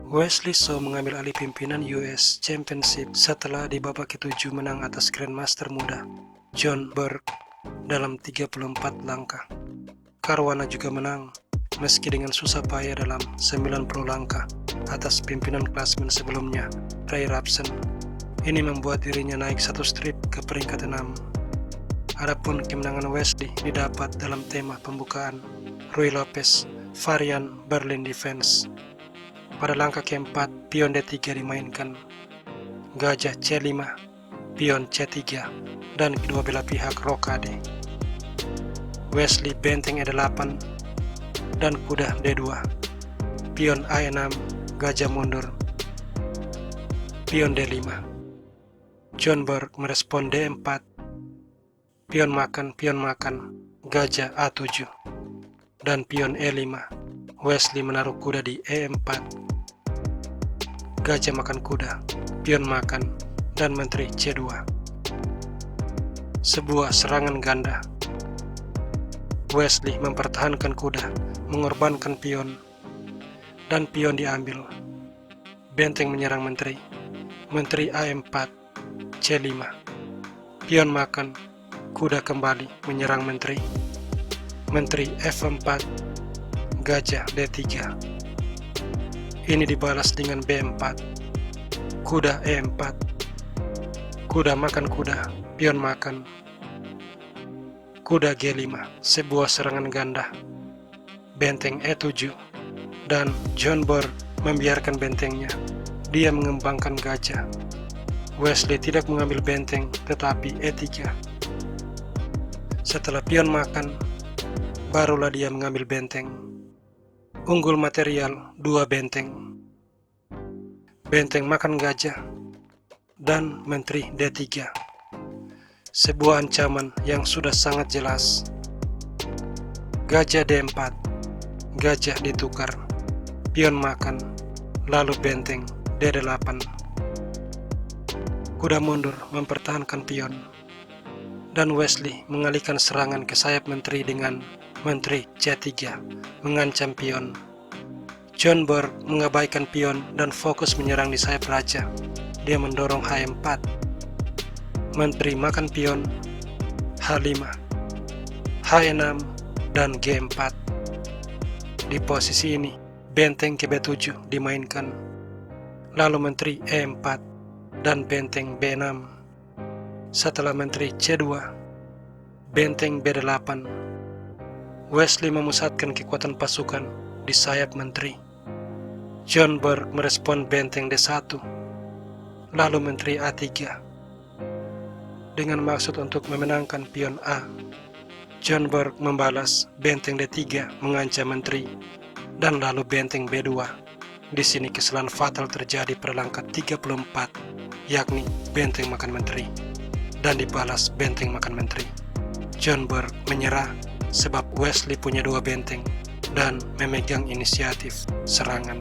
Wesley So mengambil alih pimpinan US Championship setelah di babak ke-7 menang atas Grandmaster muda John Burke dalam 34 langkah. Caruana juga menang, meski dengan susah payah dalam 90 langkah atas pimpinan klasmen sebelumnya, Ray Robson. Ini membuat dirinya naik satu strip ke peringkat 6. Adapun kemenangan Wesley didapat dalam tema pembukaan Ruy Lopez, varian Berlin Defense. Pada langkah keempat, pion D3 dimainkan, gajah C5, pion C3, dan kedua belah pihak rokade. Wesley benteng E8 dan kuda D2, pion A6, gajah mundur, pion D5. John Burke merespon D4, pion makan, gajah A7, dan pion E5. Wesley menaruh kuda di E4, gajah makan kuda, pion makan, dan menteri C2. Sebuah serangan ganda. Wesley mempertahankan kuda, mengorbankan pion, dan pion diambil. Benteng menyerang menteri A4, C5, pion makan, kuda kembali menyerang menteri F4, gajah D3. Ini dibalas dengan B4, kuda E4, kuda makan kuda, pion makan, kuda G5, sebuah serangan ganda, benteng E7, dan John Burke membiarkan bentengnya. Dia mengembangkan gajah. Wesley tidak mengambil benteng, tetapi E3. Setelah pion makan, barulah dia mengambil benteng. Unggul material 2 benteng. Benteng makan gajah dan menteri D3. Sebuah ancaman yang sudah sangat jelas. Gajah D4, gajah ditukar, pion makan, lalu benteng D8. Kuda mundur mempertahankan pion, dan Wesley mengalihkan serangan ke sayap menteri dengan menteri C3 mengancam pion. John Burke mengabaikan pion dan fokus menyerang di sayap raja. Dia mendorong H4, menteri makan pion, H5, H6, dan G4. Di posisi ini, benteng ke B7 dimainkan, lalu menteri E4 dan benteng B6. Setelah menteri C2, benteng B8, Wesley memusatkan kekuatan pasukan di sayap menteri. John Burke merespon benteng D1, lalu menteri A3. Dengan maksud untuk memenangkan pion A, John Burke membalas benteng D3 mengancam menteri, dan lalu benteng B2. Di sini kesalahan fatal terjadi pada langkah 34, yakni benteng makan menteri, dan dibalas benteng makan menteri. John Burke menyerah sebab Wesley punya 2 benteng dan memegang inisiatif serangan.